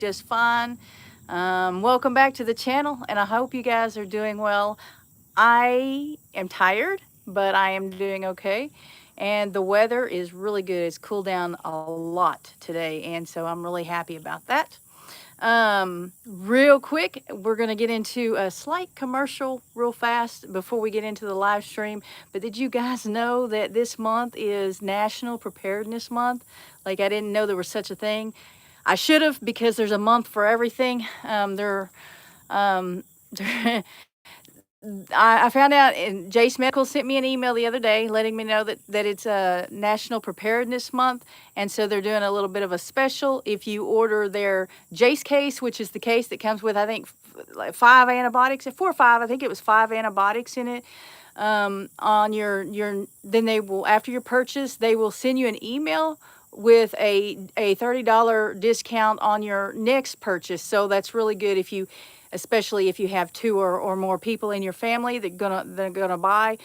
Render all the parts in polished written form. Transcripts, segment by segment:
just fine. Welcome back to the channel, and I hope you guys are doing well. I am tired, but I am doing okay. And the weather is really good. It's cooled down a lot today, and so I'm really happy about that. Real quick, we're going to get into a slight commercial real fast before we get into the live stream. But did you guys know that this month is National Preparedness Month? Like, I didn't know there was such a thing. I should have, because there's a month for everything. Um, I found out, and Jace Medical sent me an email the other day letting me know that it's a National Preparedness Month, and so they're doing a little bit of a special. If you order their Jace case, which is the case that comes with, I think, like 5 antibiotics, 4 or 5, I think it was 5 antibiotics in it, on your then they will, after your purchase, they will send you an email with a $30 discount on your next purchase. So that's really good if you, especially if you have 2 or more people in your family that are gonna buy.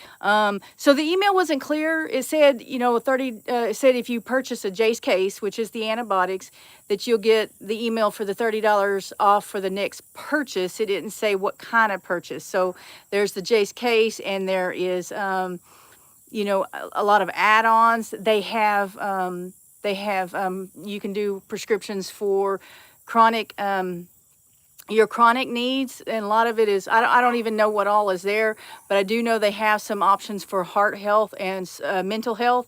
So the email wasn't clear. It said, you know, it said if you purchase a Jace case, which is the antibiotics, that you'll get the email for the $30 off for the next purchase. It didn't say what kind of purchase. So there's the Jace case, and there is, you know, a lot of add-ons. They have, you can do prescriptions for chronic, your chronic needs, and a lot of it is, I don't even know what all is there, but I do know they have some options for heart health and mental health.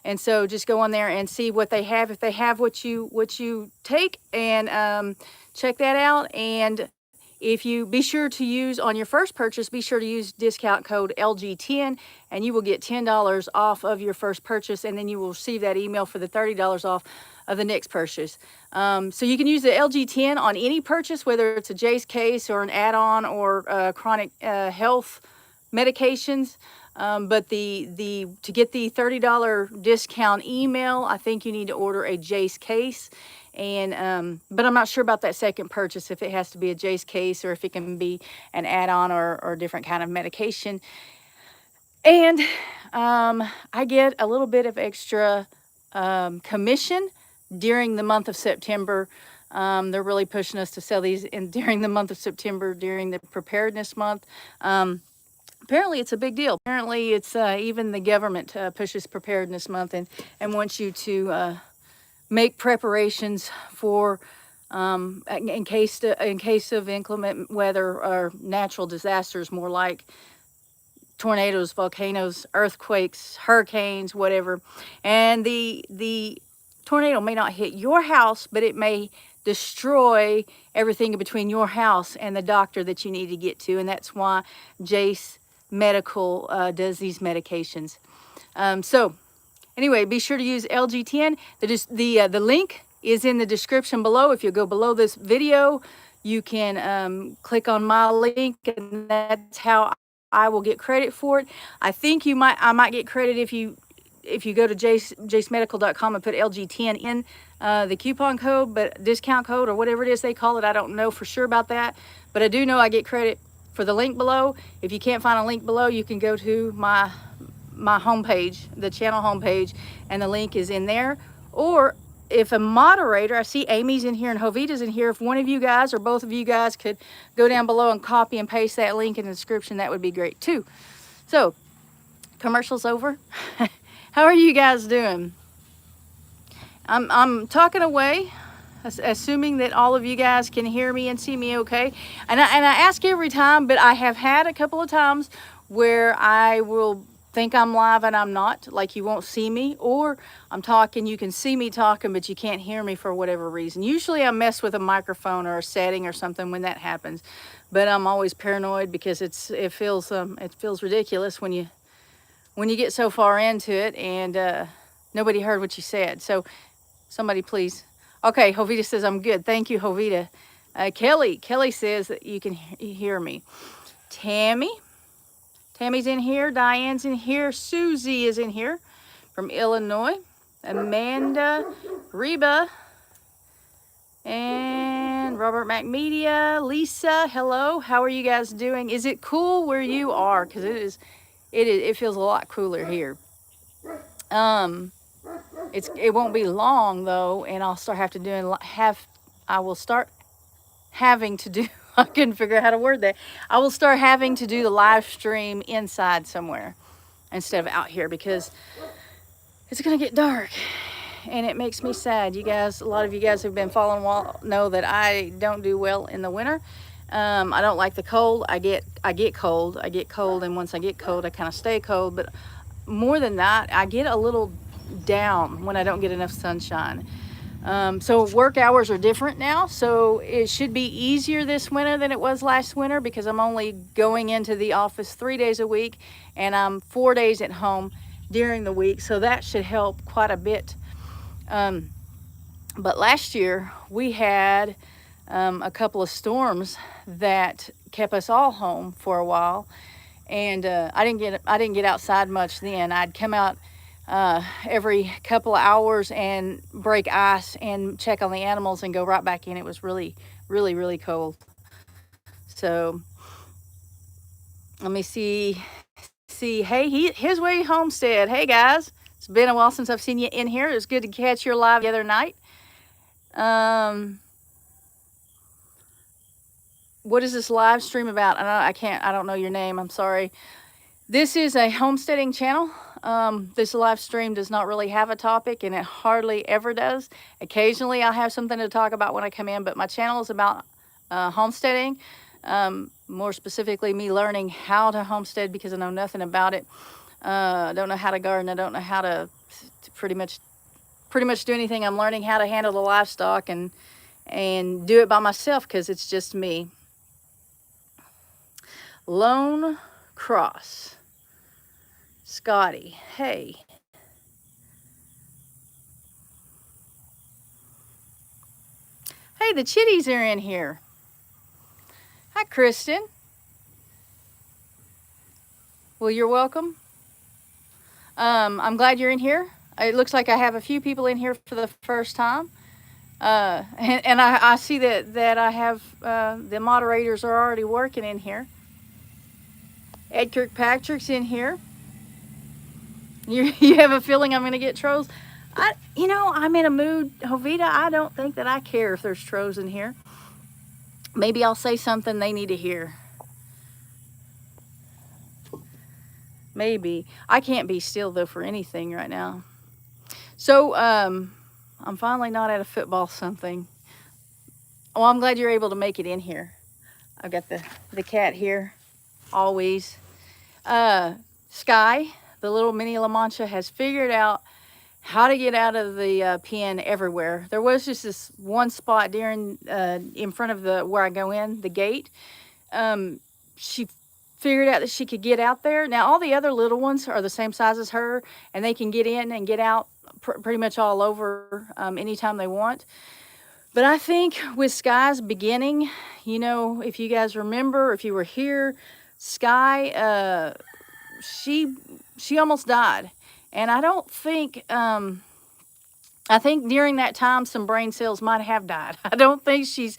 And so just go on there and see what they have, if they have what you take, and check that out. And if you be sure to use on your first purchase, be sure to use discount code LG10, and you will get $10 off of your first purchase, and then you will receive that email for the $30 off of the next purchase. So you can use the LG10 on any purchase, whether it's a Jace case or an add-on or chronic health medications. But to get the $30 discount email, I think you need to order a Jace case. And but I'm not sure about that second purchase, if it has to be a Jace case or if it can be an add-on or different kind of medication. And I get a little bit of extra commission during the month of September. They're really pushing us to sell these during the month of September, during the preparedness month. Apparently it's a big deal. Apparently it's even the government pushes preparedness month and wants you to make preparations for in case of inclement weather or natural disasters, more like tornadoes, volcanoes, earthquakes, hurricanes, whatever. And the tornado may not hit your house, but it may destroy everything between your house and the doctor that you need to get to. And that's why Jace Medical does these medications. So anyway, be sure to use LG10. The link is in the description below. If you go below this video, you can click on my link, and that's how I will get credit for it. I think I might get credit if you go to jacemedical.com and put LG10 in the coupon code, but discount code or whatever it is they call it. I don't know for sure about that, but I do know I get credit for the link below. If you can't find a link below, you can go to my homepage, the channel homepage, and the link is in there. Or if a moderator, I see Amy's in here and Jovita's in here, if one of you guys or both of you guys could go down below and copy and paste that link in the description, that would be great too. So, commercial's over. How are you guys doing? I'm talking away, assuming that all of you guys can hear me and see me okay. And I ask every time, but I have had a couple of times where I will think I'm live and I'm not, like you won't see me, or I'm talking, you can see me talking, but you can't hear me for whatever reason. Usually I mess with a microphone or a setting or something when that happens, but I'm always paranoid because it feels ridiculous when you get so far into it and nobody heard what you said. So somebody please. Okay, Jovita says I'm good. Thank you, Jovita. Kelly says that you can hear me. Tammy's in here. Diane's in here. Susie is in here from Illinois. Amanda, Reba, and Robert McMedia. Lisa, hello. How are you guys doing? Is it cool where you are? Because it feels a lot cooler here. It won't be long though, and I'll start have I will start having to do, I couldn't figure out how to word that. I will start having to do the live stream inside somewhere instead of out here, because it's going to get dark. And it makes me sad. You guys, a lot of you guys who've been following a while know that I don't do well in the winter. I don't like the cold. I get cold. And once I get cold, I kind of stay cold. But more than that, I get a little down when I don't get enough sunshine. So work hours are different now. So it should be easier this winter than it was last winter, because I'm only going into the office 3 days a week, and I'm 4 days at home during the week. So that should help quite a bit. But last year we had a couple of storms that kept us all home for a while, and I didn't get outside much then. I'd come out every couple of hours and break ice and check on the animals and go right back in. It was really, really, really cold. So let me see. Hey, his way Homestead. Hey guys. It's been a while since I've seen you in here. It was good to catch your live the other night. What is this live stream about? I don't know your name. I'm sorry. This is a homesteading channel. This live stream does not really have a topic, and it hardly ever does. Occasionally I'll have something to talk about when I come in, but my channel is about homesteading. More specifically, me learning how to homestead, because I know nothing about it. I don't know how to garden. I don't know how to pretty much do anything. I'm learning how to handle the livestock and do it by myself, because it's just me. Lone Cross. Scotty, hey. Hey, the chitties are in here. Hi, Kristen. Well, you're welcome. I'm glad you're in here. It looks like I have a few people in here for the first time. And I see that I have the moderators are already working in here. Ed Kirkpatrick's in here. You have a feeling I'm going to get trolls? I'm in a mood, Jovita. I don't think that I care if there's trolls in here. Maybe I'll say something they need to hear. Maybe. I can't be still, though, for anything right now. So, I'm finally not at a football something. Well, I'm glad you're able to make it in here. I've got the cat here, always. Sky, the little mini La Mancha, has figured out how to get out of the pen everywhere. There was just this one spot during in front of where I go in, the gate. She figured out that she could get out there. Now, all the other little ones are the same size as her, and they can get in and get out pretty much all over anytime they want. But I think with Sky's beginning, if you guys remember, if you were here, Sky, she almost died. And I don't think, I think during that time, some brain cells might have died. I don't think she's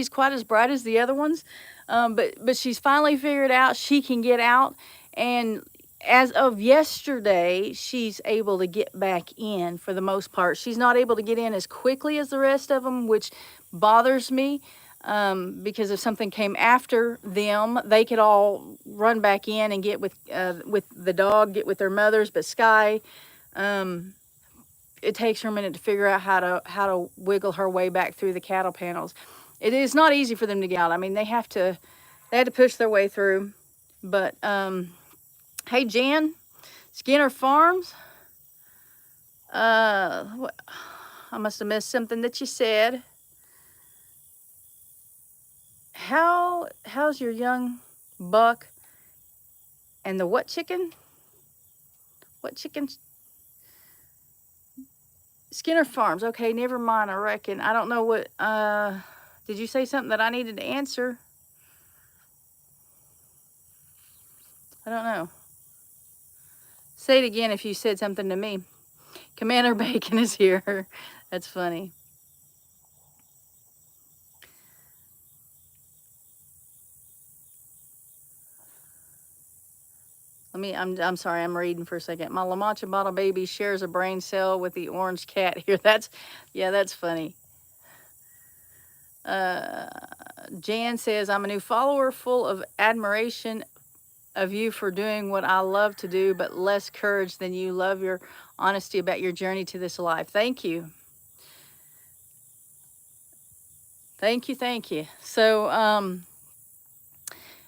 quite as bright as the other ones. But she's finally figured out she can get out, and as of yesterday, she's able to get back in for the most part. She's not able to get in as quickly as the rest of them, which bothers me, because if something came after them, they could all run back in and get with the dog, get with their mothers. But Sky, it takes her a minute to figure out how to wiggle her way back through the cattle panels. It is not easy for them to get out. I mean, they had to push their way through. But hey, Jan, Skinner Farms. What? I must have missed something that you said. How's your young buck and the what chicken? What chicken? Skinner Farms. Okay, never mind. I reckon. I don't know what. Did you say something that I needed to answer? I don't know. Say it again if you said something to me. Commander Bacon is here. That's funny. I'm sorry, I'm reading for a second. My La Mancha bottle baby shares a brain cell with the orange cat here. That's funny. Jan says, I'm a new follower full of admiration of you for doing what I love to do, but less courage than you. Love your honesty about your journey to this life. Thank you. Thank you, thank you. So,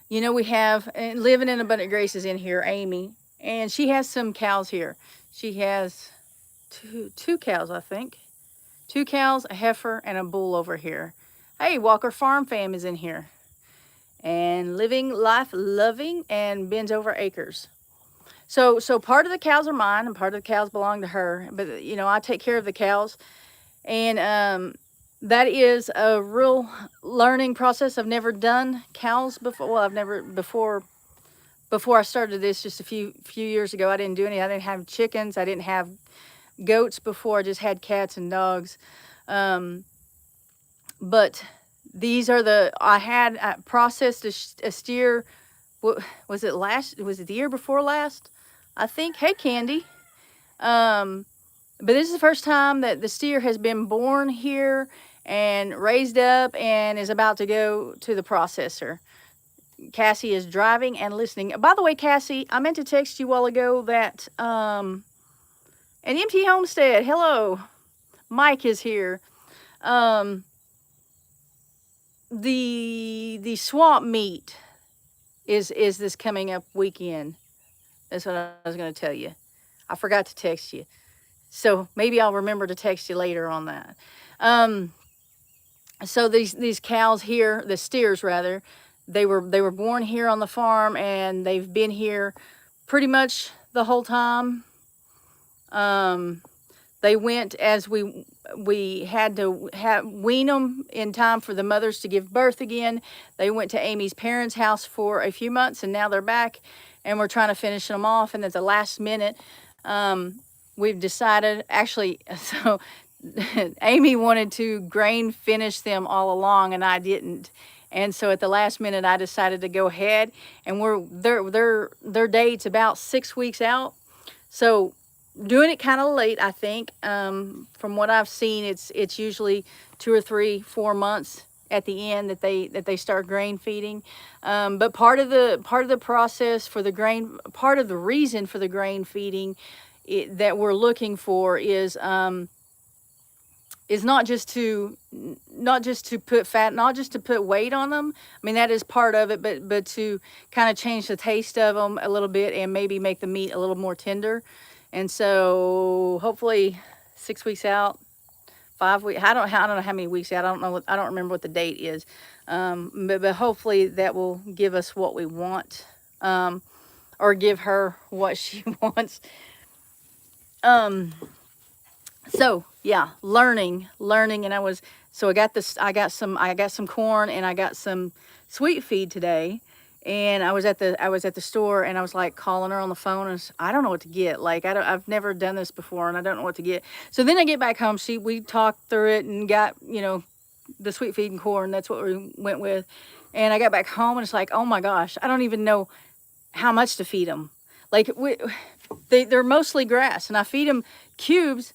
you know, we have, living in Abundant Grace is in here, Amy, and she has some cows here. She has two cows, I think. 2 cows, a heifer, and a bull over here. Hey, Walker Farm Fam is in here. And living life loving and bends over acres. So part of the cows are mine and part of the cows belong to her. But, you know, I take care of the cows. And that is a real learning process. I've never done cows before. Well, I've never, before I started this just a few years ago, I didn't do any. I didn't have chickens. I didn't have goats before. I just had cats and dogs. But these are I processed a steer. What was it the year before last? I think. Hey, Candy. But this is the first time that the steer has been born here and raised up and is about to go to the processor. Cassie is driving and listening. By the way, Cassie, I meant to text you a while ago that an empty homestead. Hello. Mike is here. The swamp meet is this coming up weekend. That's what I was going to tell you. I forgot to text you. So maybe I'll remember to text you later on that. So these cows here, the steers rather, they were born here on the farm and they've been here pretty much the whole time. They went as we had to wean them in time for the mothers to give birth again. They went to Amy's parents' house for a few months and now they're back and we're trying to finish them off. And at the last minute, we've decided, actually, so Amy wanted to grain finish them all along and I didn't. And so at the last minute, I decided to go ahead and their date's about 6 weeks out. So doing it kind of late, I think. From what I've seen, it's usually 2 or 3, 4 months at the end that they start grain feeding. But part of the process for the grain, part of the reason for the grain feeding that we're looking for is not just to put fat, not just to put weight on them. I mean, that is part of it, but to kind of change the taste of them a little bit and maybe make the meat a little more tender. And so hopefully 6 weeks out, 5 weeks, I don't know how many weeks out. I don't remember what the date is. But hopefully that will give us what we want, or give her what she wants. So yeah, learning, and I got some corn and I got some sweet feed today, and I was at the store and I was like calling her on the phone and I don't know what to get. Like I've never done this before and I don't know what to get. So then I get back home, we talked through it and got, you know, the sweet feed and corn. That's what we went with. And I got back home and it's like, oh my gosh, I don't even know how much to feed them. Like they're mostly grass and I feed them cubes.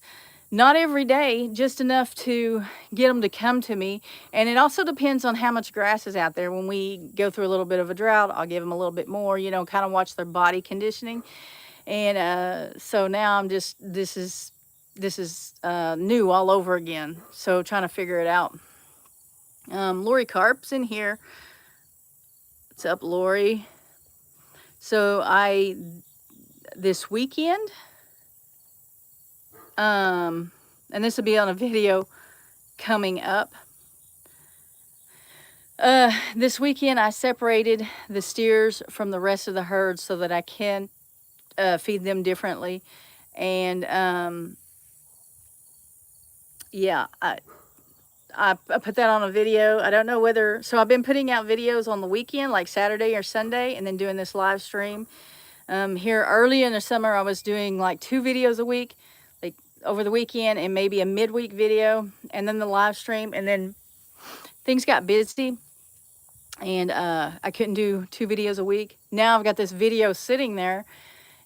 Not every day, just enough to get them to come to me. And it also depends on how much grass is out there. When we go through a little bit of a drought, I'll give them a little bit more, you know, kind of watch their body conditioning. And so now this is new all over again. So trying to figure it out. Lorie Carp's in here. What's up, Lorie? So this weekend, and this will be on a video coming up. This weekend I separated the steers from the rest of the herd so that I can feed them differently. And yeah, I put that on a video. I don't know whether, so I've been putting out videos on the weekend, like Saturday or Sunday, and then doing this live stream. Here early in the summer, I was doing like 2 videos a week, like over the weekend, and maybe a midweek video, and then the live stream. And then things got busy, and I couldn't do 2 videos a week. Now I've got this video sitting there,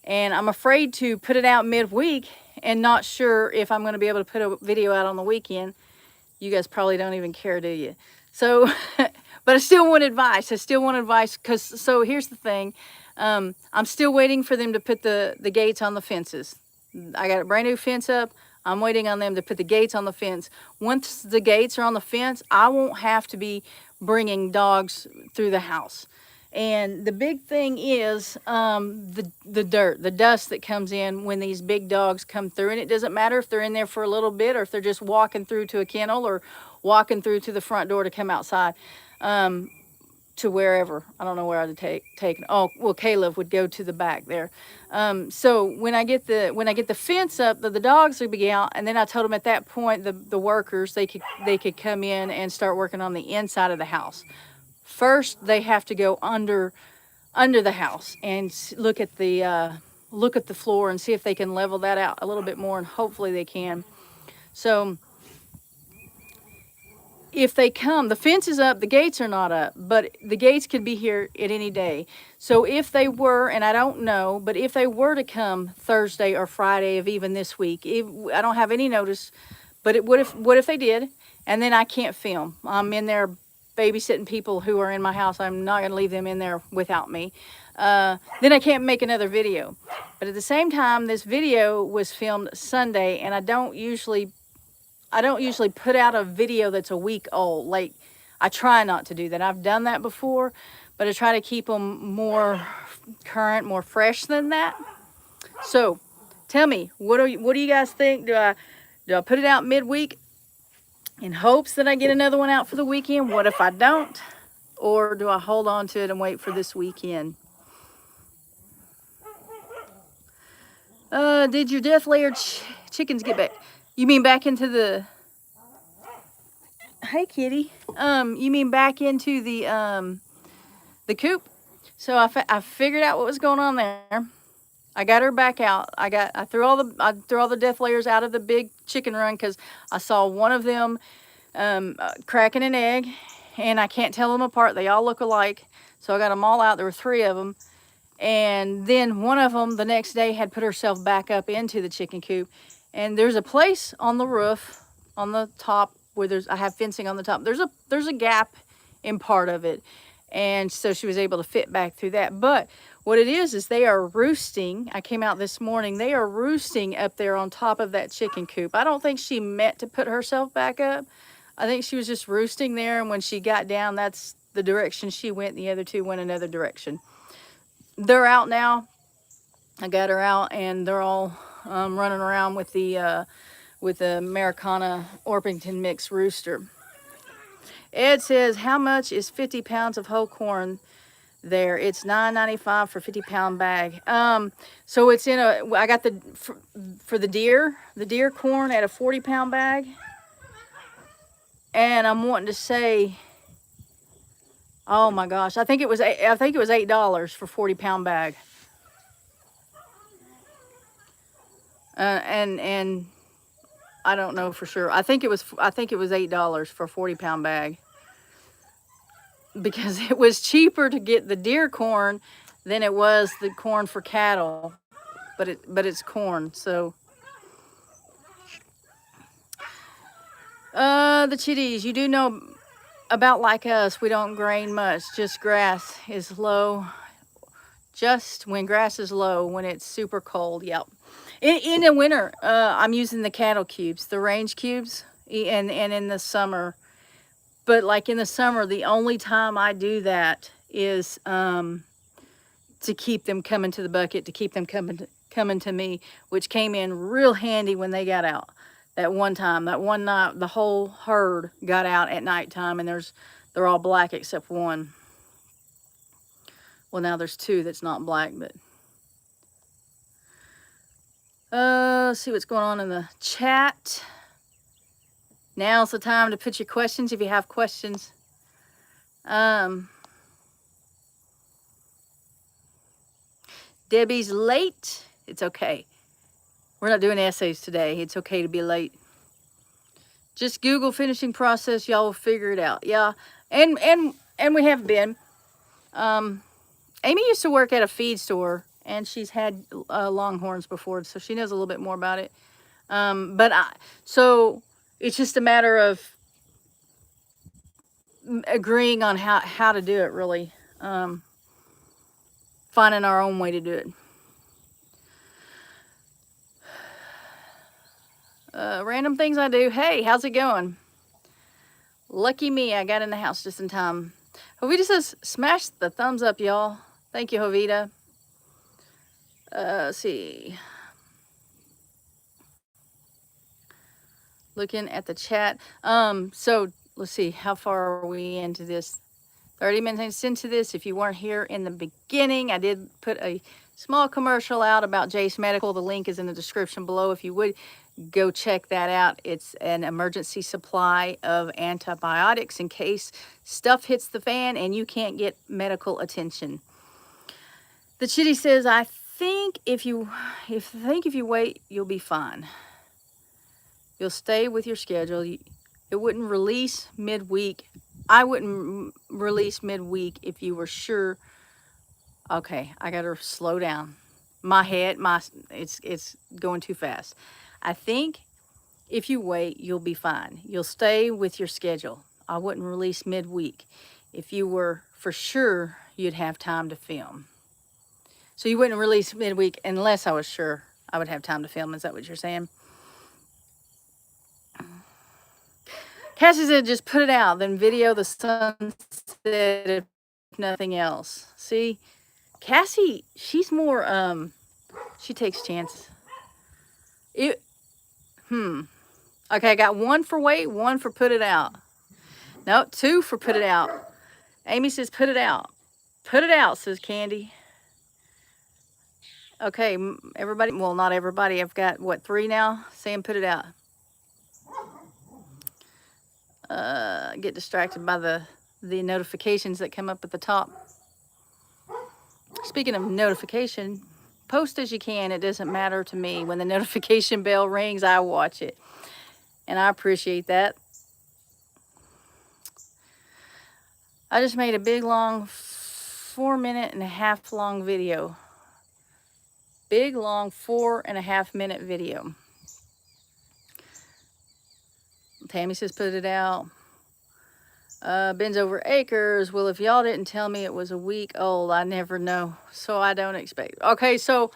and I'm afraid to put it out midweek and not sure if I'm going to be able to put a video out on the weekend. You guys probably don't even care, do you? So, but I still want advice. I still want advice because, so here's the thing. I'm still waiting for them to put the gates on the fences. I got a brand new fence up. I'm waiting on them to put the gates on the fence. Once the gates are on the fence, I won't have to be bringing dogs through the house. And the big thing is the dirt, the dust that comes in when these big dogs come through. And it doesn't matter if they're in there for a little bit or if they're just walking through to a kennel or walking through to the front door to come outside. To wherever. I don't know where I'd take. Oh, well, Caleb would go to the back there. So when I get the fence up, the dogs will be out, and then I told them at that point the workers they could come in and start working on the inside of the house. First, they have to go under the house and look at the floor and see if they can level that out a little bit more, and hopefully they can. So if they come, the fence is up, the gates are not up, but the gates could be here at any day. So if they were, and I don't know, but if they were to come Thursday or Friday of even this week, I don't have any notice, but what if they did, and then I can't film? I'm in there babysitting people who are in my house. I'm not going to leave them in there without me. Then I can't make another video. But at the same time, this video was filmed Sunday, and I don't usually put out a video that's a week old. Like, I try not to do that. I've done that before, but I try to keep them more current, more fresh than that. So, tell me, what do you guys think? Do I put it out midweek in hopes that I get another one out for the weekend? What if I don't? Or do I hold on to it and wait for this weekend? Did your death layer chickens get back? You mean back into the... Hey, kitty. You mean back into the coop? So I figured out what was going on there. I got her back out. I threw all the death layers out of the big chicken run because I saw one of them cracking an egg, and I can't tell them apart. They all look alike. So I got them all out. There were 3 of them. And then one of them the next day had put herself back up into the chicken coop. And there's a place on the roof, on the top, where I have fencing on the top. There's a gap in part of it. And so she was able to fit back through that. But what it is they are roosting. I came out this morning. They are roosting up there on top of that chicken coop. I don't think she meant to put herself back up. I think she was just roosting there. And when she got down, that's the direction she went. The other 2 went another direction. They're out now. I got her out, and they're all running around with the Americana Orpington mix rooster. Ed says, how much is 50 pounds of whole corn there? It's $9.95 for 50-pound bag. So it's I got for the deer corn at a 40-pound bag. And I'm wanting to say, oh my gosh, I think it was $8 for 40-pound bag. And I don't know for sure. I think it was $8 for a 40-pound bag, because it was cheaper to get the deer corn than it was the corn for cattle, but it's corn. So the chitties, you do know about, like us, we don't grain much, just grass is low. Just when grass is low, when it's super cold. Yep. In the winter, I'm using the cattle cubes, the range cubes, and in the summer. But like in the summer, the only time I do that is to keep them coming to the bucket, to keep them coming to me, which came in real handy when they got out. That one time, that one night, the whole herd got out at nighttime, and they're all black except one. Well, now there's 2 that's not black, but let's see what's going on in the chat. Now's the time to put your questions if you have questions. Debbie's late. It's okay. We're not doing essays today. It's okay to be late. Just Google finishing process. Y'all will figure it out. Yeah, and we have been. Amy used to work at a feed store, and she's had longhorns before, so she knows a little bit more about it. So it's just a matter of agreeing on how to do it, really. Finding our own way to do it. Random things I do. Hey, how's it going? Lucky me, I got in the house just in time. Jovita says, smash the thumbs up, y'all. Thank you, Jovita. Let's see. Looking at the chat. So let's see, how far are we into this? 30 minutes into this. If you weren't here in the beginning, I did put a small commercial out about Jace Medical. The link is in the description below. If you would go check that out. It's an emergency supply of antibiotics in case stuff hits the fan and you can't get medical attention. The Chitty says, I think if you wait, you'll be fine. You'll stay with your schedule. It wouldn't release midweek. I wouldn't release midweek if you were sure. Okay, I gotta slow down. My head, it's going too fast. I think if you wait, you'll be fine. You'll stay with your schedule. I wouldn't release midweek. If you were for sure, you'd have time to film. So you wouldn't release midweek unless I was sure I would have time to film. Is that what you're saying? Cassie said, just put it out, then video the sunset if nothing else. See, Cassie, she's more, she takes chances. Okay, I got 1 for wait, 1 for put it out. No, 2 for put it out. Amy says, put it out. Put it out, says Candy. Okay, everybody, well, not everybody. I've got, what, 3 now? Saying put it out. Get distracted by the notifications that come up at the top. Speaking of notification, post as you can. It doesn't matter to me. When the notification bell rings, I watch it. And I appreciate that. I just made a big, long, 4.5-minute long video. Big, long, 4.5-minute video. Tammy says, put it out. Bins over acres. Well, if y'all didn't tell me it was a week old, I never know. So I don't expect. Okay, so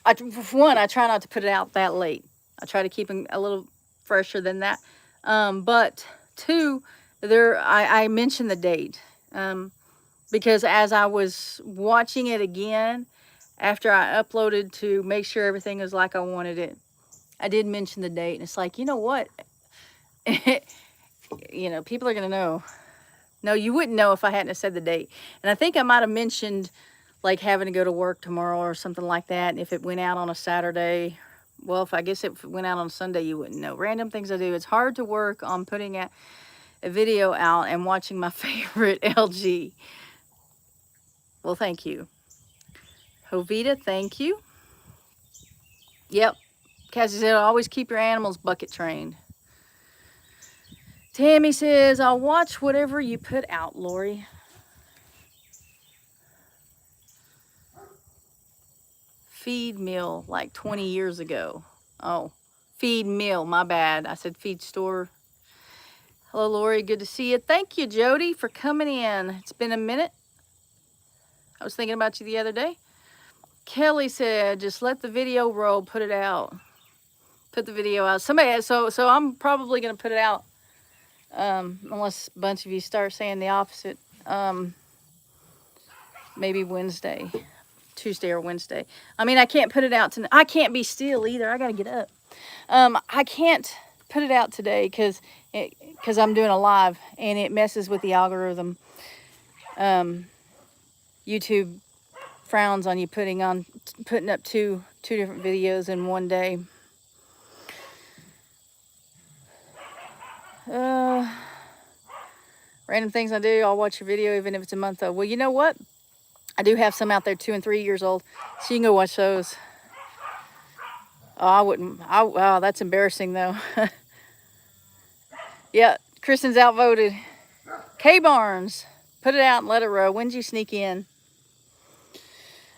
for one, I try not to put it out that late. I try to keep them a little fresher than that. But 2, I mentioned the date. Because as I was watching it again, after I uploaded to make sure everything was like I wanted it, I did mention the date. And it's like, you know what? You know, people are going to know. No, you wouldn't know if I hadn't have said the date. And I think I might have mentioned like having to go to work tomorrow or something like that. And if it went out on a Saturday, well, if I guess it went out on Sunday, you wouldn't know. Random things I do. It's hard to work on putting a video out and watching my favorite LG. Well, thank you. Jovita, thank you. Yep. Cassie said, always keep your animals bucket trained. Tammy says, I'll watch whatever you put out, Lorie. Feed mill, like 20 years ago. Oh, feed mill, my bad. I said feed store. Hello, Lorie, good to see you. Thank you, Jody, for coming in. It's been a minute. I was thinking about you the other day. Kelly said, just let the video roll, put it out. Put the video out. Somebody, so I'm probably going to put it out. Unless a bunch of you start saying the opposite. Maybe Wednesday, Tuesday or Wednesday. I mean, I can't put it out tonight. I can't be still either. I got to get up. I can't put it out today because I'm doing a live and it messes with the algorithm. YouTube frowns on you putting up two different videos in one day. Random things I do. I'll watch your video even if it's a month old. Well, you know what? I do have some out there 2 and 3 years old, so you can go watch those. Oh, I wouldn't. Wow, that's embarrassing though. Yeah, Kristen's outvoted. K Barnes, put it out and let it roll. When did you sneak in?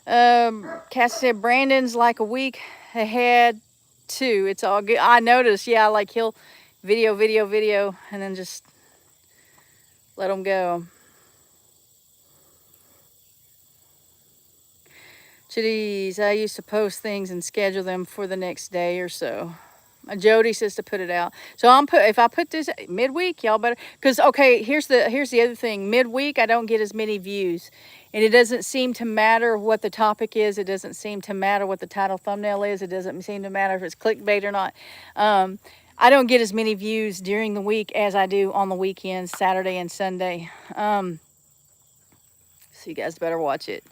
Cassie said Brandon's like a week ahead too. It's all good. I noticed. Yeah, like he'll video, and then just Let them go. Chitties, I used to post things and schedule them for the next day or so. Jody says to put it out. So if I put this midweek, y'all better, because okay, here's the other thing. Midweek, I don't get as many views, and it doesn't seem to matter what the topic is. It doesn't seem to matter what the title thumbnail is. It doesn't seem to matter if it's clickbait or not. I don't get as many views during the week as I do on the weekends, Saturday and Sunday. So you guys better watch it.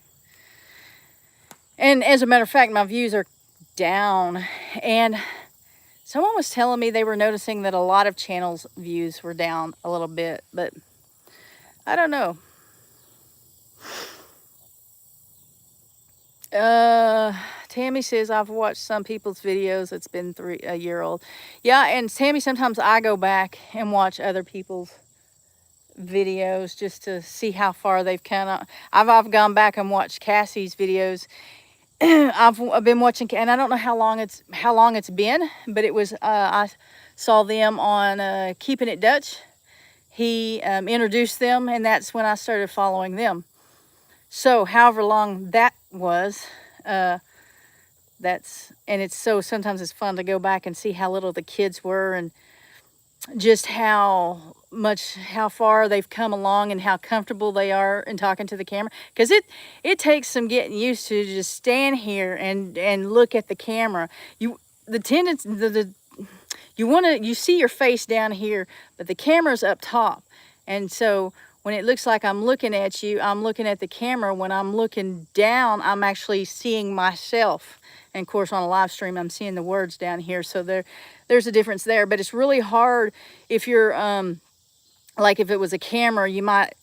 And as a matter of fact, my views are down, and someone was telling me they were noticing that a lot of channels' views were down a little bit, but I don't know. Tammy says, I've watched some people's videos. It's been a year old. Yeah, and Tammy, sometimes I go back and watch other people's videos just to see how far they've come. I've gone back and watched Cassie's videos. I've been watching, and I don't know how long it's been, but it was I saw them on Keeping It Dutch. He introduced them, and that's when I started following them. So however long that was, and it's so, sometimes it's fun to go back and see how little the kids were, and just how far they've come along, and how comfortable they are in talking to the camera. Because it takes some getting used to just stand here and look at the camera. You see your face down here, but the camera's up top, and so when it looks like I'm looking at you, I'm looking at the camera. When I'm looking down, I'm actually seeing myself. And of course, on a live stream, I'm seeing the words down here. So there's a difference there. But it's really hard if you're, like if it was a camera, you might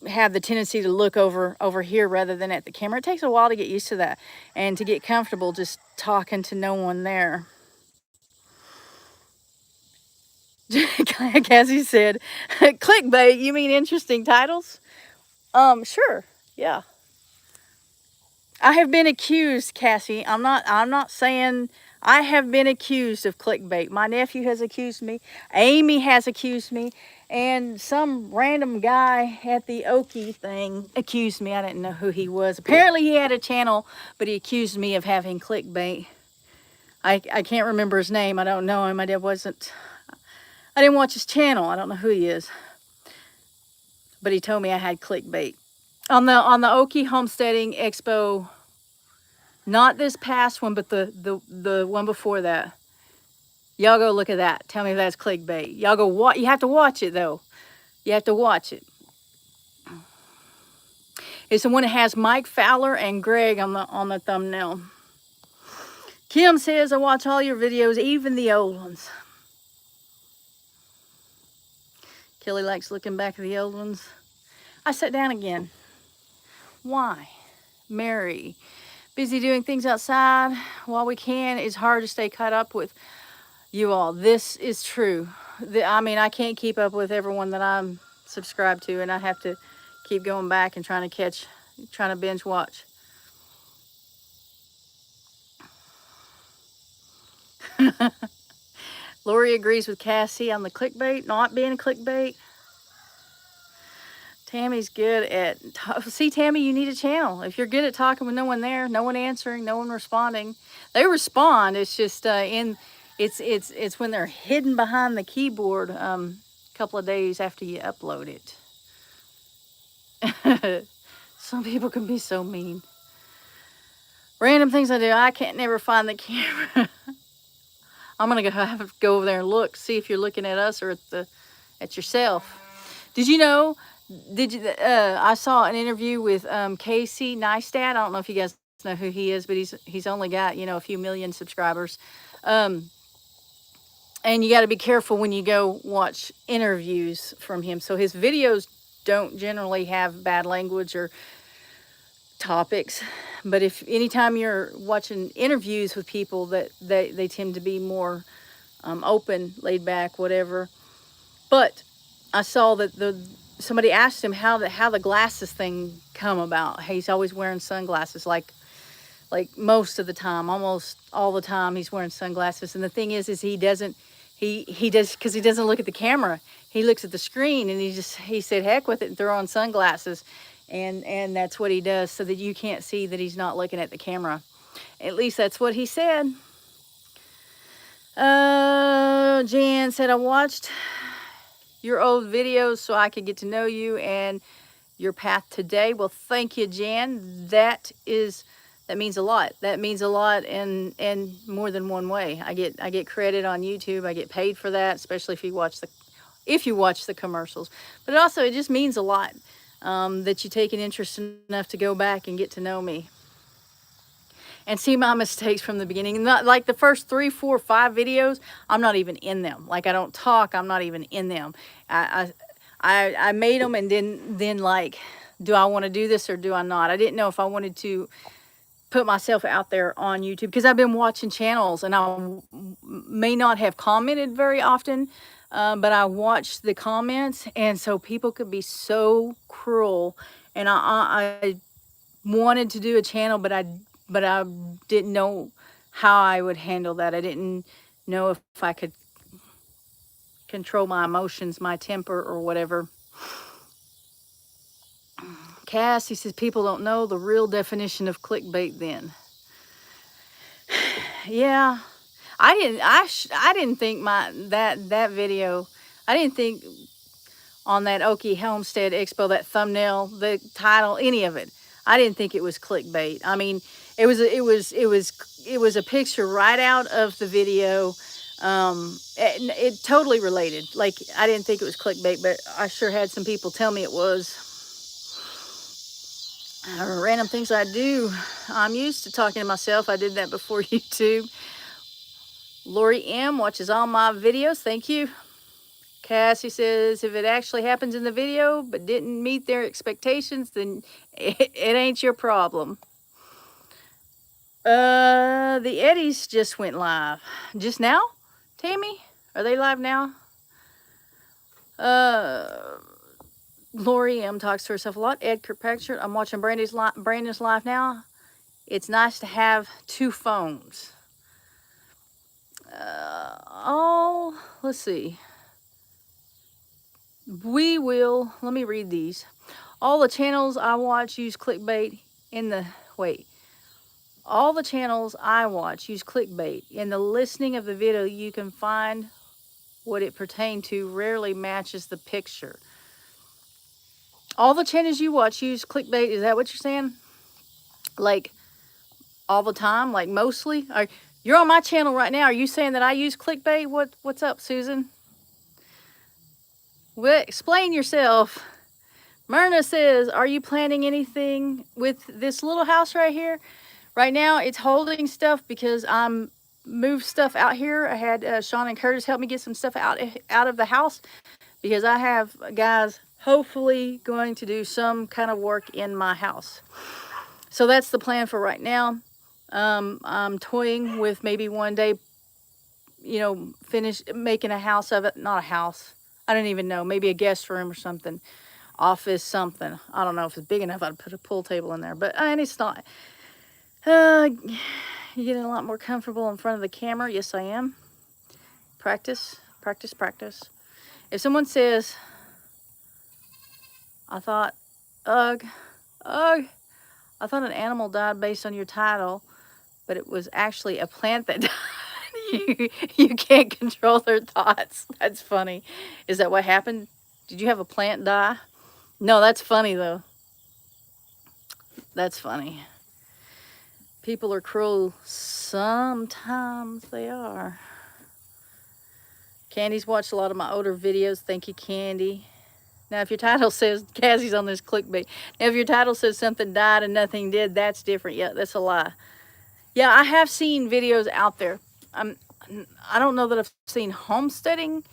have the tendency to look over here rather than at the camera. It takes a while to get used to that and to get comfortable just talking to no one there. Cassie said, clickbait, you mean interesting titles? Sure, yeah. I have been accused, Cassie. I'm not saying, I have been accused of clickbait. My nephew has accused me. Amy has accused me. And some random guy at the Okie thing accused me. I didn't know who he was. Apparently he had a channel, but he accused me of having clickbait. I can't remember his name. I don't know him. I didn't watch his channel. I don't know who he is. But he told me I had clickbait. On the Okie Homesteading Expo, not this past one, but the one before that. Y'all go look at that. Tell me if that's clickbait. Y'all go watch. You have to watch it though. You have to watch it. It's the one that has Mike Fowler and Greg on the thumbnail. Kim says, I watch all your videos, even the old ones. Kelly likes looking back at the old ones. I sat down again. Why? Mary. Busy doing things outside while we can. It's hard to stay caught up with you all. This is true. I mean, I can't keep up with everyone that I'm subscribed to, and I have to keep going back and trying to binge watch. Lorie agrees with Cassie on the clickbait, not being a clickbait. Tammy's good at, see Tammy, you need a channel. If you're good at talking with no one there, no one answering, no one responding. They respond, it's just it's when they're hidden behind the keyboard a couple of days after you upload it. Some people can be so mean. Random things I do, I can't never find the camera. I'm gonna have to go over there and look, see if you're looking at us or at yourself. Did you know? I saw an interview with Casey Neistat. I don't know if you guys know who he is, but he's only got, a few million subscribers. And you got to be careful when you go watch interviews from him. So his videos don't generally have bad language or topics, but if anytime you're watching interviews with people, that they tend to be more open, laid back, whatever. But I saw that somebody asked him how the glasses thing come about. He's always wearing sunglasses, like most of the time, almost all the time he's wearing sunglasses. And the thing is he he does, because he doesn't look at the camera. He looks at the screen, and he said, heck with it, and throw on sunglasses. And that's what he does, so that you can't see that he's not looking at the camera. At least that's what he said. Jan said, I watched your old videos so I could get to know you and your path today. Well, thank you, Jan. That means a lot. That means a lot in more than one way. I get credit on YouTube. I get paid for that, especially if you watch the commercials. But also, it just means a lot that you take an interest enough to go back and get to know me and see my mistakes from the beginning. Not like the first 3, 4, 5 videos, I'm not even in them. Like, I don't talk, I'm not even in them. I made them, and then like, do I want to do this or do I not? I didn't know if I wanted to put myself out there on YouTube, because I've been watching channels, and I may not have commented very often, but I watched the comments, and so people could be so cruel, and I wanted to do a channel, but I didn't know how I would handle that. I didn't know if I could control my emotions, my temper, or whatever. Cass, he says, people don't know the real definition of clickbait then. Yeah, I didn't think that video, I didn't think on that Okie Homestead Expo, that thumbnail, the title, any of it, I didn't think it was clickbait. I mean, it was a picture right out of the video. It totally related. Like, I didn't think it was clickbait, but I sure had some people tell me it was. Random things I do. I'm used to talking to myself. I did that before YouTube. Lorie M watches all my videos. Thank you. Cassie says, if it actually happens in the video but didn't meet their expectations, then it ain't your problem. The Eddies just went live. Just now? Tammy? Are they live now? Lorie M talks to herself a lot. Ed Kirkpatrick, I'm watching Brandon's live now. It's nice to have 2 phones. Let's see. Let me read these. All the channels I watch use clickbait all the channels I watch use clickbait. In the listening of the video, you can find what it pertained to rarely matches the picture. All the channels you watch use clickbait. Is that what you're saying? Like, all the time? Like, mostly? You're on my channel right now. Are you saying that I use clickbait? What's up, Susan? Well, explain yourself. Myrna says, are you planning anything with this little house right here? Right now, it's holding stuff because I'm moved stuff out here. I had Sean and Curtis help me get some stuff out of the house, because I have guys hopefully going to do some kind of work in my house. So that's the plan for right now. I'm toying with maybe one day, finish making a house of it. Not a house. I don't even know. Maybe a guest room or something. Office, something. I don't know if it's big enough. I'd put a pool table in there. And it's not. You're getting a lot more comfortable in front of the camera. Yes, I am. Practice, practice, practice. If someone says, I thought an animal died based on your title, but it was actually a plant that died. You can't control their thoughts. That's funny. Is that what happened? Did you have a plant die? No, that's funny, though. That's funny. People are cruel. Sometimes they are. Candy's watched a lot of my older videos. Thank you, Candy. Now, if your title says, Cassie's on this clickbait. Now, if your title says something died and nothing did, that's different. Yeah, that's a lie. Yeah, I have seen videos out there. I don't know that I've seen homesteading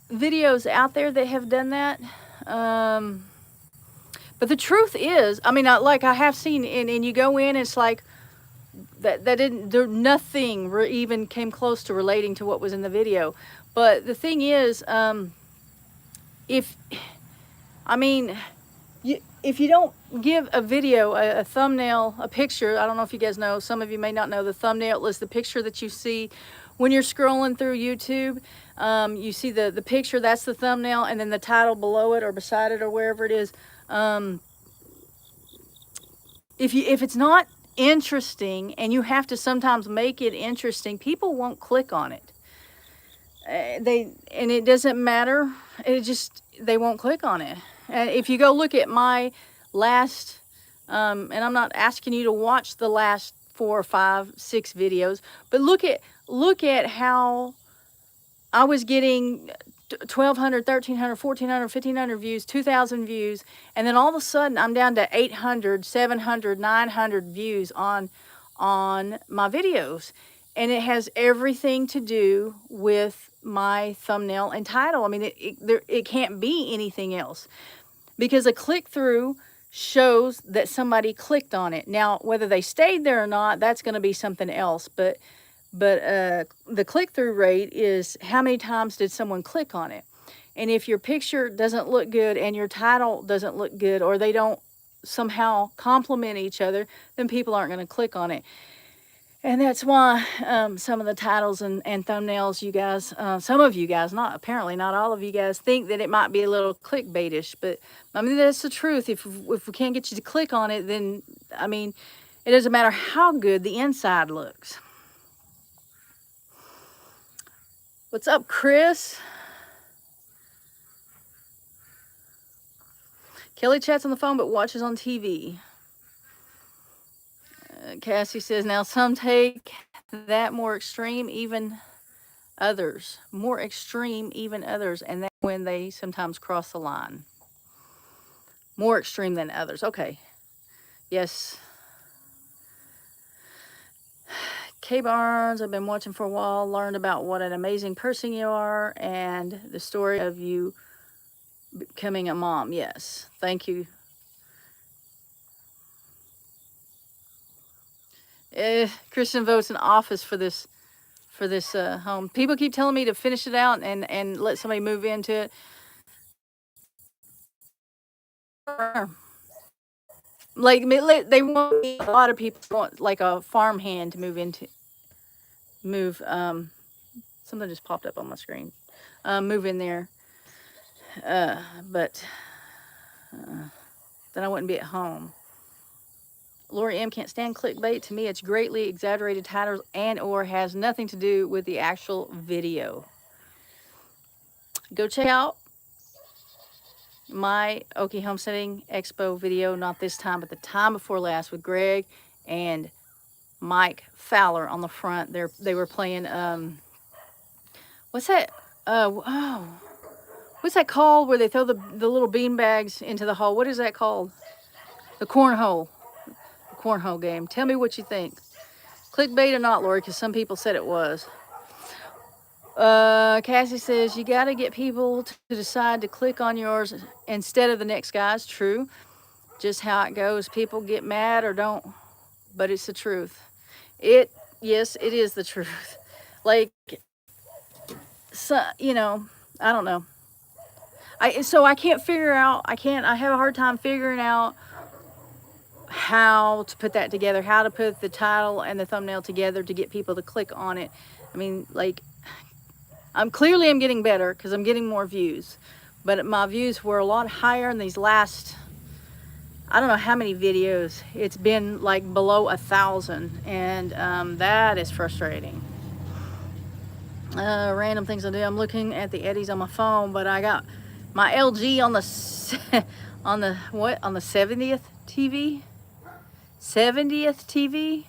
videos out there that have done that. But the truth is, I have seen, and you go in, it's like, nothing even came close to relating to what was in the video. But the thing is, if you don't give a video, a thumbnail, a picture, I don't know if you guys know, some of you may not know, the thumbnail is the picture that you see when you're scrolling through YouTube, you see the picture, that's the thumbnail, and then the title below it or beside it or wherever it is. If it's not interesting, and you have to sometimes make it interesting, people won't click on it. And it doesn't matter. They won't click on it. And if you go look at my last, and I'm not asking you to watch the last 4 or 5, 6 videos, but look at how I was getting 1,200, 1,300, 1,400, 1,500 views, 2,000 views, and then all of a sudden I'm down to 800, 700, 900 views on my videos. And it has everything to do with my thumbnail and title. I mean, it can't be anything else, because a click-through shows that somebody clicked on it. Now, whether they stayed there or not, that's going to be something else. But the click-through rate is how many times did someone click on it. And if your picture doesn't look good and your title doesn't look good, or they don't somehow complement each other, then people aren't going to click on it. And that's why some of the titles and thumbnails, you guys, some of you guys, not all of you guys, think that it might be a little clickbaitish. But I mean, that's the truth. If we can't get you to click on it, then, I mean, it doesn't matter how good the inside looks. What's up, Chris? Kelly chats on the phone but watches on TV. Cassie says, now some take that more extreme, even others. And that's when they sometimes cross the line. More extreme than others. Okay. Yes. K Barnes, I've been watching for a while, learned about what an amazing person you are, and the story of you becoming a mom. Yes. Thank you. Kristen votes in office for this home. People keep telling me to finish it out and let somebody move into it. Like, they want me, a lot of people want like a farmhand to move something just popped up on my screen. Move in there. But then I wouldn't be at home. Lorie M can't stand clickbait. To me, it's greatly exaggerated titles and or has nothing to do with the actual video. Go check out my Okie Homesteading Expo video, not this time, but the time before last, with Greg and Mike Fowler on the front. They were playing, what's that? What's that called where they throw the little bean bags into the hole? What is that called? The cornhole. Cornhole game. Tell me what you think. Clickbait or not, Lorie, because some people said it was. Cassie says, you got to get people to decide to click on yours instead of the next guy's. True. Just how it goes. People get mad or don't, but it's the truth. Yes, it is the truth. Like, so, you know, I don't know. So I can't figure out, I have a hard time figuring out how to put that together, how to put the title and the thumbnail together to get people to click on it. I mean, like, I'm getting better because I'm getting more views, but my views were a lot higher in these last, I don't know how many videos. It's been like below 1,000, and that is frustrating. Random things I do. I'm looking at the eddies on my phone, but I got my LG on the on the 70th TV. 70th TV.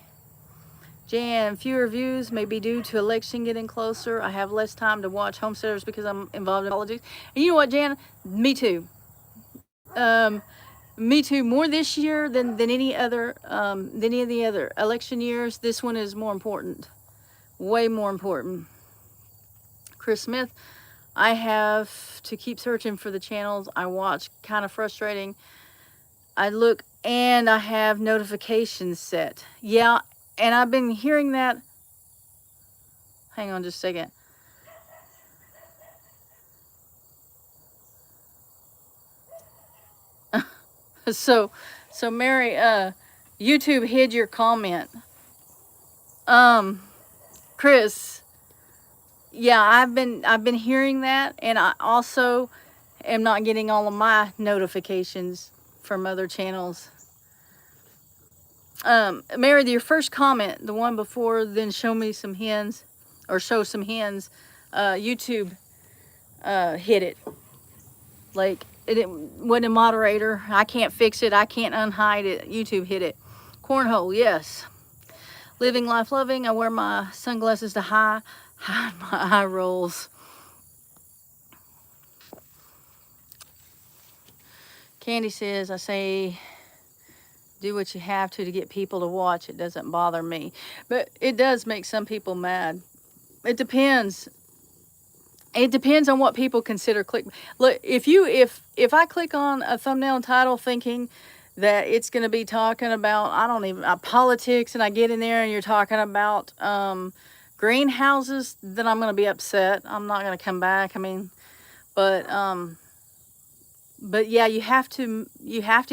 Jan, fewer views may be due to election getting closer. I have less time to watch homesteaders because I'm involved in politics. And you know what, Jan? Me too. Me too. More this year than any of the other election years. This one is more important. Way more important. Chris Smith, I have to keep searching for the channels I watch. Kind of frustrating. I look and I have notifications set. Yeah, and I've been hearing that. Hang on just a second. So Mary, YouTube hid your comment. Chris, yeah, I've been hearing that, and I also am not getting all of my notifications from other channels. Mary, your first comment, the one before, then show me some hens, or show some hens, YouTube hit it. Like, it wasn't a moderator. I can't fix it. I can't unhide it. YouTube hit it. Cornhole, yes. Living life loving. I wear my sunglasses to hide my eye rolls. Candy says, I say, do what you have to get people to watch. It doesn't bother me. But it does make some people mad. It depends. It depends on what people consider click. Look, if I click on a thumbnail and title thinking that it's going to be talking about, I don't even, politics, and I get in there and you're talking about greenhouses, then I'm going to be upset. I'm not going to come back. I mean, but yeah, you have to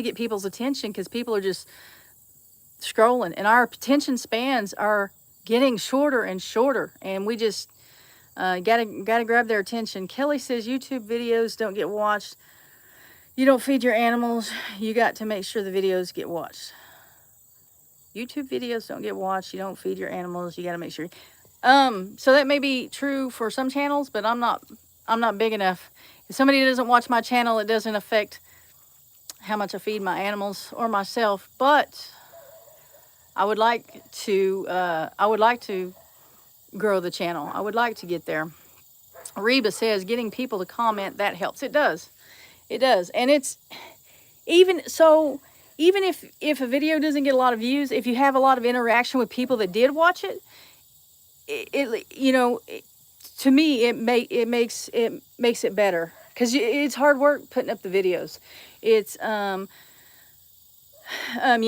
get people's attention, because people are just scrolling, and our attention spans are getting shorter and shorter, and we just gotta grab their attention. Kelly says YouTube videos don't get watched. You don't feed your animals. You got to make sure the videos get watched. YouTube videos don't get watched. You don't feed your animals. You got to make sure. So that may be true for some channels, but I'm not big enough. If somebody doesn't watch my channel, it doesn't affect how much I feed my animals or myself. But I would like to grow the channel. I would like to get there. Reba says getting people to comment, that helps. It does. It does. And it's even if a video doesn't get a lot of views, if you have a lot of interaction with people that did watch it, to me it makes it better, because it's hard work putting up the videos. It's you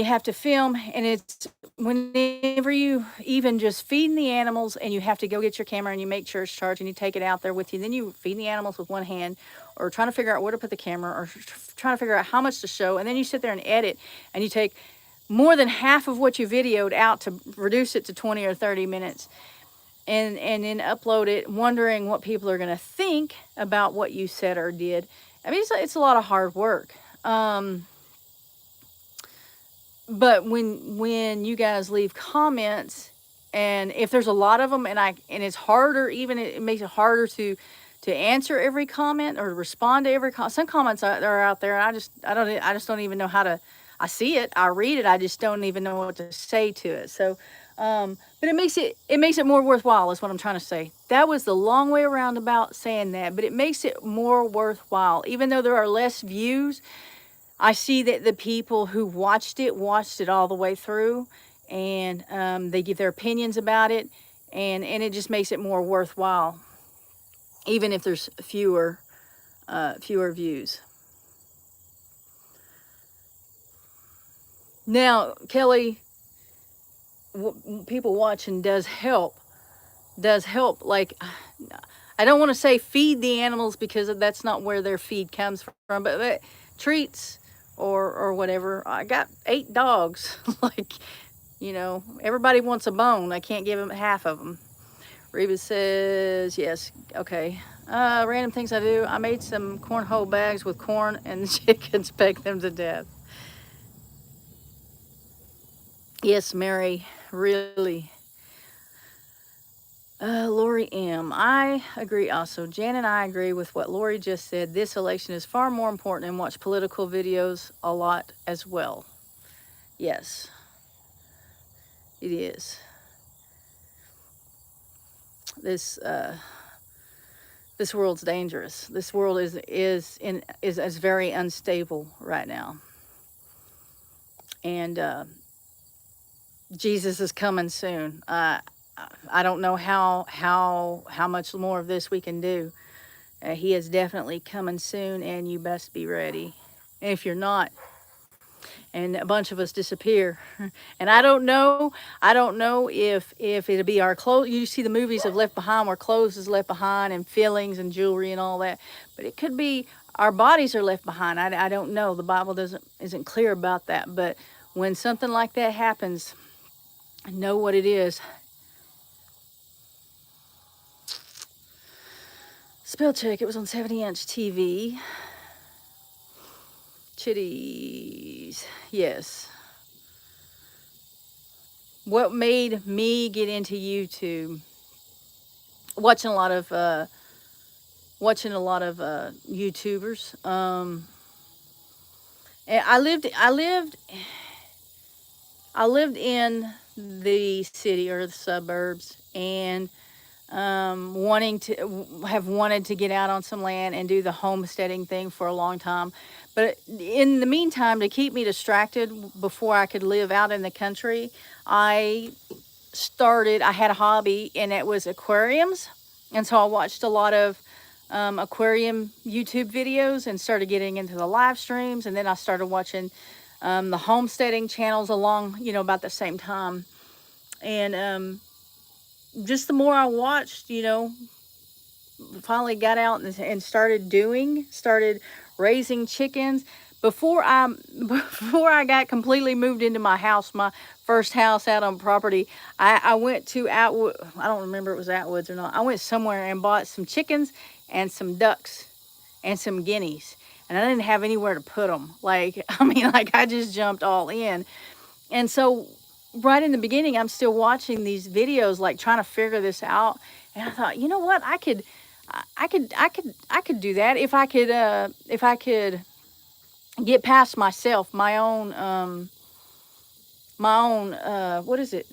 have to film, and it's whenever you even just feeding the animals, and you have to go get your camera and you make sure it's charged and you take it out there with you. Then you feed the animals with one hand, or trying to figure out where to put the camera, or trying to figure out how much to show, and then you sit there and edit, and you take more than half of what you videoed out to reduce it to 20 or 30 minutes, and then upload it, wondering what people are going to think about what you said or did. I mean, it's a lot of hard work. But when you guys leave comments, and if there's a lot of them, and it's harder, even it makes it harder to answer every comment or respond to every comment. Some comments that are out there, I just don't even know how to. I see it, I read it, I just don't even know what to say to it. So, but it makes it more worthwhile, is what I'm trying to say. That was the long way around about saying that, but it makes it more worthwhile, even though there are less views. I see that the people who watched it all the way through, and they give their opinions about it, and it just makes it more worthwhile, even if there's fewer views. Now, Kelly, people watching does help. Like, I don't want to say feed the animals, because that's not where their feed comes from, but treats or whatever. I got 8 dogs. Like, everybody wants a bone. I can't give them half of them. Reba says, yes, okay. Random things I do. I made some cornhole bags with corn, and the chickens peck them to death. Yes, Mary, really. Lorie M. I agree also. Jan and I agree with what Lorie just said. This election is far more important, and watch political videos a lot as well. Yes, it is. This world's dangerous. This world is very unstable right now. And Jesus is coming soon. I don't know how much more of this we can do. He is definitely coming soon, and you best be ready. And if you're not, and a bunch of us disappear, and I don't know if it'll be our clothes. You see the movies of Left Behind, where clothes is left behind, and fillings and jewelry and all that, but it could be our bodies are left behind. I don't know. The Bible isn't clear about that, but when something like that happens, know what it is. Spell check. It was on 70-inch TV. Chitties. Yes. What made me get into YouTube? Watching a lot of YouTubers. And I lived in the city or the suburbs, and wanted to get out on some land and do the homesteading thing for a long time. But in the meantime, to keep me distracted before I could live out in the country, I had a hobby, and it was aquariums. And so I watched a lot of aquarium YouTube videos and started getting into the live streams. And then I started watching the homesteading channels along, about the same time. And just the more I watched, finally got out and started raising chickens. Before I got completely moved into my house, my first house out on property, I went to Atwood. I don't remember if it was Atwoods or not. I went somewhere and bought some chickens and some ducks and some guineas, and I didn't have anywhere to put them. I just jumped all in. And so right in the beginning, I'm still watching these videos, like trying to figure this out. And I thought, you know what, I could do that if I could get past myself, my own what is it?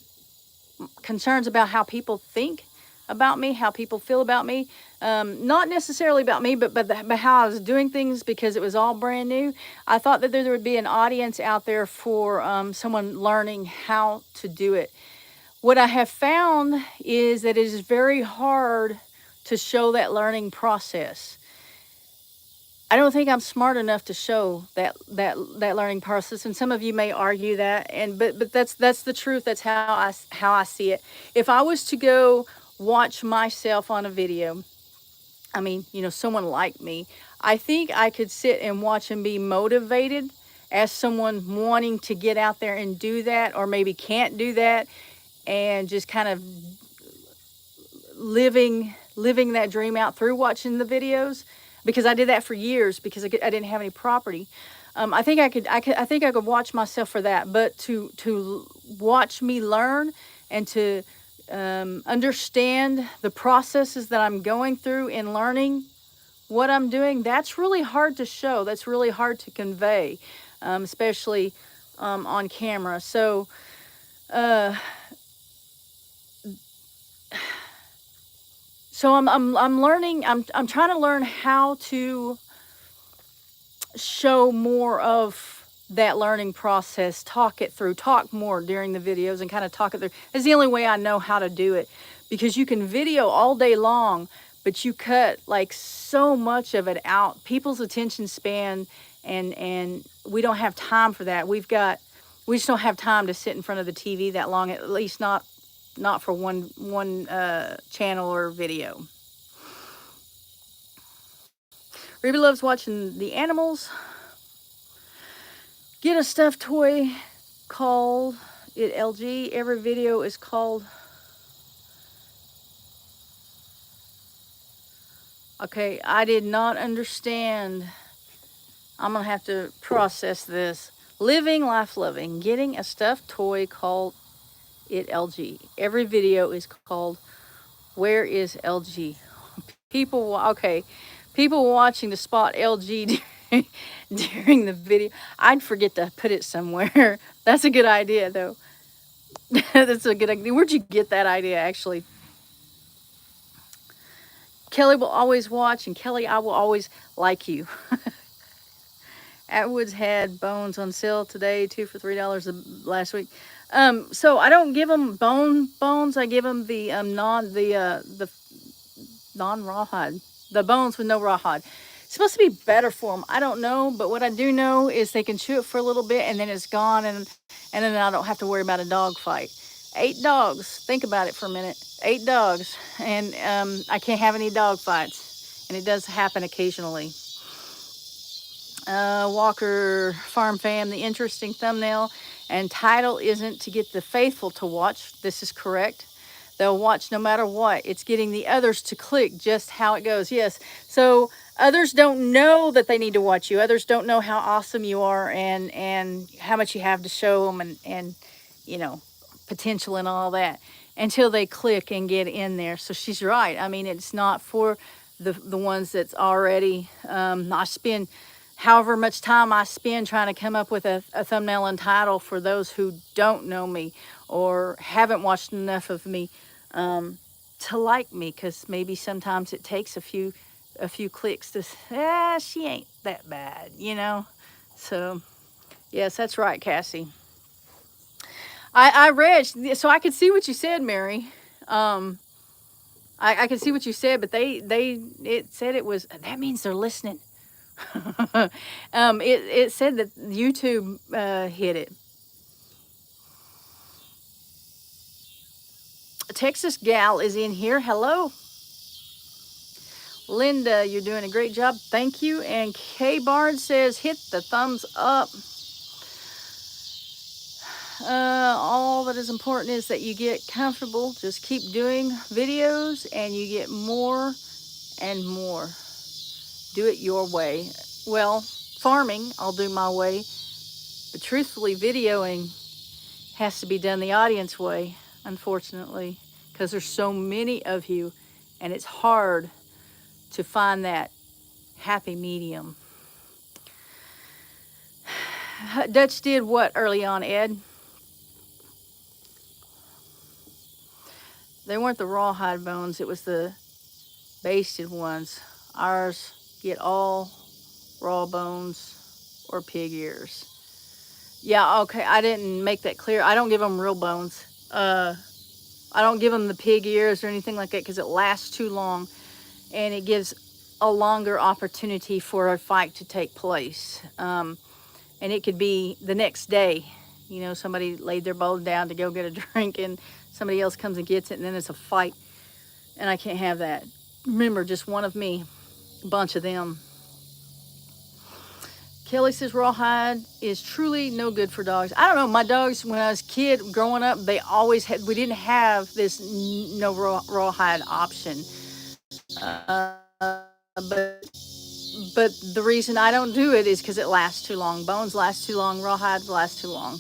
Concerns about how people think about me, how people feel about me. Not necessarily about me, but how I was doing things, because it was all brand new. I thought that there would be an audience out there for someone learning how to do it. What I have found is that it is very hard to show that learning process. I don't think I'm smart enough to show that learning process, and some of you may argue that, but that's the truth. That's how I see it. If I was to go watch myself on a video, someone like me, I think I could sit and watch and be motivated as someone wanting to get out there and do that, or maybe can't do that, and just kind of living that dream out through watching the videos, because I did that for years because I didn't have any property. I think I could watch myself for that, but to watch me learn and to understand the processes that I'm going through in learning what I'm doing, that's really hard to show. That's really hard to convey, especially on camera. So I'm learning. I'm trying to learn how to show more of that learning process, talk more during the videos, and kind of talk it through. It's the only way I know how to do it, because you can video all day long, but you cut like so much of it out. People's attention span, and we don't have time for that. We just don't have time to sit in front of the TV that long, at least not for one channel or video. Ruby loves watching the animals. Get a stuffed toy, called it LG. Every video is called. Okay, I did not understand. I'm gonna have to process this. Living life loving. Getting a stuffed toy, called it LG. Every video is called Where is LG? People watching to spot LG during the video. I'd forget to put it somewhere. That's a good idea, though. That's a good idea. Where'd you get that idea, actually? Kelly will always watch, and Kelly, I will always like you. Atwood's had bones on sale today, 2 for $3 last week. So I don't give them bones. I give them the non-rawhide, the bones with no rawhide. It's supposed to be better for them. I don't know, but what I do know is they can chew it for a little bit, and then it's gone, and then I don't have to worry about a dog fight. 8 dogs. Think about it for a minute. 8 dogs, and I can't have any dog fights, and it does happen occasionally. Walker Farm Fam, the interesting thumbnail and title isn't to get the faithful to watch. This is correct. They'll watch no matter what. It's getting the others to click just how it goes. Yes. So others don't know that they need to watch you. Others don't know how awesome you are and how much you have to show them and you know, potential and all that until they click and get in there. So she's right. I mean, it's not for the ones that's already, I spend however much time I spend trying to come up with a thumbnail and title for those who don't know me or haven't watched enough of me to like me, because maybe sometimes it takes a few clicks to she ain't that bad, you know. So yes, that's right, Cassie. I read, so I could see what you said, Mary. I could see what you said, but it said it was, that means they're listening. It said that YouTube hit it. A Texas gal is in here. Hello. Linda, you're doing a great job. Thank you. And Kay Barnes says, hit the thumbs up. All that is important is that you get comfortable. Just keep doing videos and you get more and more. Do it your way. Well, farming, I'll do my way. But truthfully, videoing has to be done the audience way, unfortunately, because there's so many of you and it's hard to find that happy medium. Dutch did what early on, Ed? They weren't the rawhide bones, it was the basted ones. Ours get all raw bones or pig ears. Yeah, okay, I didn't make that clear. I don't give them real bones. I don't give them the pig ears or anything like that because it lasts too long and it gives a longer opportunity for a fight to take place. And it could be the next day. You know, somebody laid their bowl down to go get a drink and somebody else comes and gets it and then it's a fight. And I can't have that. Remember, just one of me, a bunch of them. Kelly says rawhide is truly no good for dogs. I don't know, my dogs, when I was a kid growing up, they always had, we didn't have this no rawhide option. But the reason I don't do it is because it lasts too long. Bones last too long, rawhide lasts too long.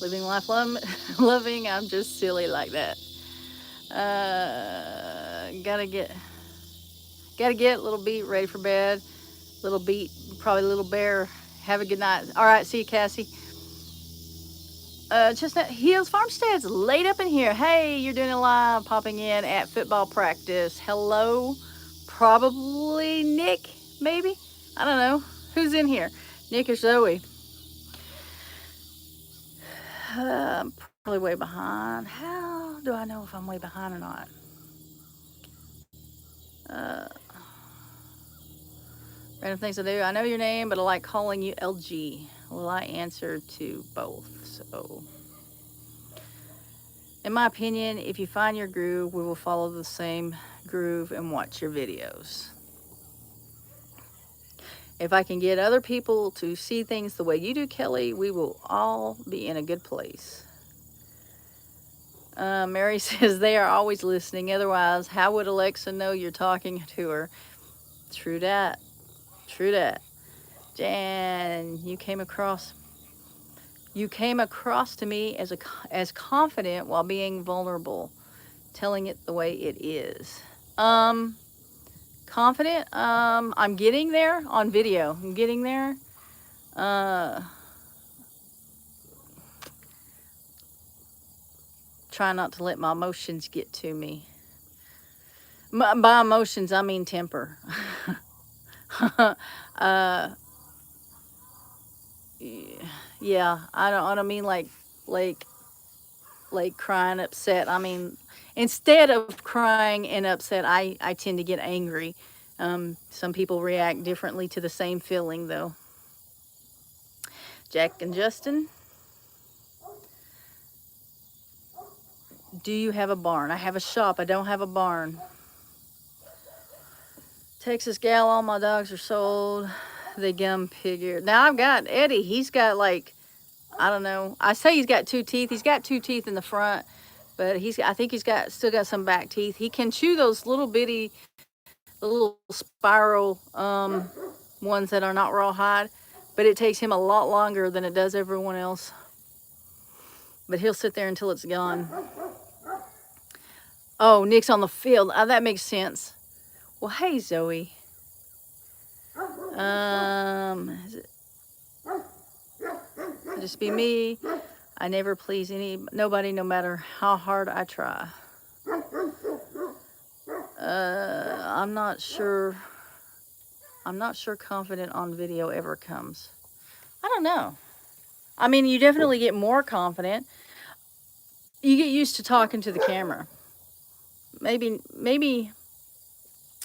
Living life loving, I'm just silly like that. Gotta get little beat ready for bed. Little beat, probably little bear. Have a good night. All right, see you, Cassie. Chestnut Hills Farmstead's laid up in here. Hey, you're doing a live, popping in at football practice. Hello, probably Nick, maybe. I don't know who's in here, Nick or Zoe. I'm probably way behind. How do I know if I'm way behind or not? Random things I do. I know your name, but I like calling you LG. Well, I answer to both. So, in my opinion, if you find your groove, we will follow the same groove and watch your videos. If I can get other people to see things the way you do, Kelly, we will all be in a good place. Mary says they are always listening. Otherwise, how would Alexa know you're talking to her? True that. True that. Jan, you came across to me as confident while being vulnerable, telling it the way it is. Confident. I'm getting there on video. I'm getting there. Try not to let my emotions get to me. By emotions, I mean temper. Yeah, I don't mean like crying, upset. I mean, instead of crying and upset, I tend to get angry. Some people react differently to the same feeling, though. Jack and Justin, do you have a barn? I have a shop. I don't have a barn. Texas gal, all my dogs are sold. They gum pig ear. Now I've got Eddie. He's got like I don't know. I say he's got 2 teeth. He's got 2 teeth in the front, but I think he's still got some back teeth. He can chew those little bitty, little spiral ones that are not rawhide, but it takes him a lot longer than it does everyone else. But he'll sit there until it's gone. Oh, Nick's on the field. That makes sense. Well, hey, Zoe. Is it just be me? I never please nobody, no matter how hard I try. I'm not sure confident on video ever comes. I don't know. I mean, you definitely get more confident. You get used to talking to the camera. Maybe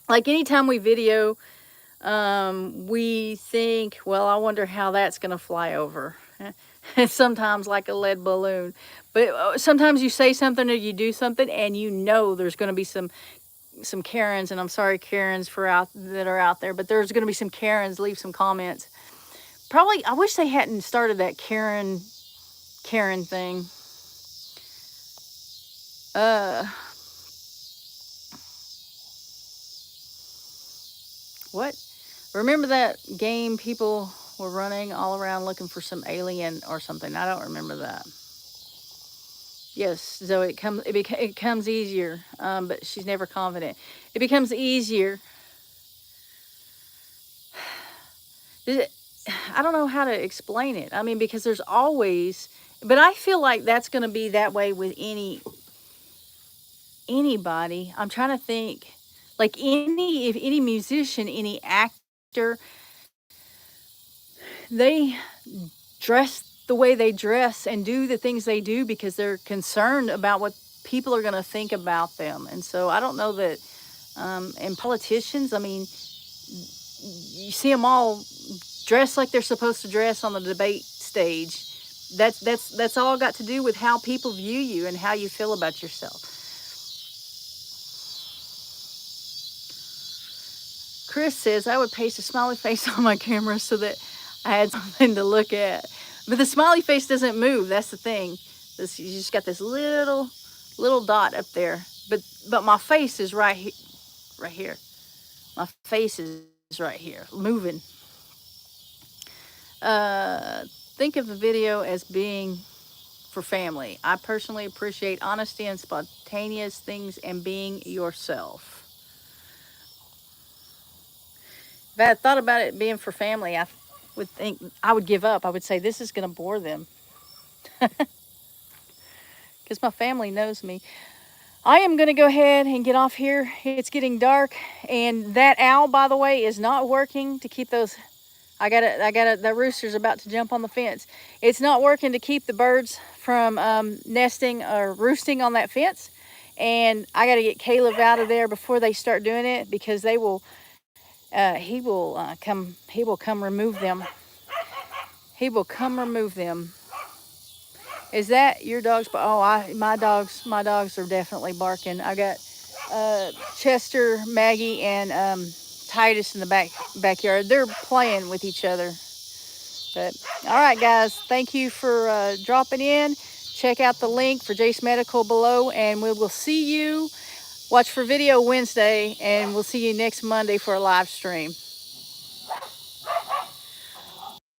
like anytime we video, we think, well, I wonder how that's going to fly over. It's sometimes like a lead balloon. But sometimes you say something or you do something and you know there's going to be some Karens, and I'm sorry, Karens that are out there, but there's going to be some Karens. Leave some comments. Probably, I wish they hadn't started that Karen thing. What? Remember that game people were running all around looking for some alien or something? I don't remember that. Yes, Zoe, it comes easier, but she's never confident. It becomes easier. I don't know how to explain it. I mean, because there's always, but I feel like that's going to be that way with anybody. I'm trying to think, like if any musician, any actor, they dress the way they dress and do the things they do because they're concerned about what people are going to think about them. And so I don't know that, and politicians, I mean, you see them all dressed like they're supposed to dress on the debate stage. That's all got to do with how people view you and how you feel about yourself. Chris says I would paste a smiley face on my camera so that I had something to look at. But the smiley face doesn't move. That's the thing. You just got this little dot up there. But my face is right here. My face is right here, moving. Think of the video as being for family. I personally appreciate honesty and spontaneous things and being yourself. If I had thought about it being for family, I would think I would give up. I would say this is going to bore them. Because my family knows me. I am going to go ahead and get off here. It's getting dark. And that owl, by the way, is not working to keep those. The rooster's about to jump on the fence. It's not working to keep the birds from nesting or roosting on that fence. And I got to get Caleb out of there before they start doing it, because they will, he will come remove them. He will come remove them. Is that your dog's? Oh, my dogs are definitely barking. I got Chester, Maggie, and Titus in the backyard. They're playing with each other. But all right, guys, thank you for dropping in. Check out the link for Jace Medical below, and we will see you. Watch for video Wednesday, and we'll see you next Monday for a live stream.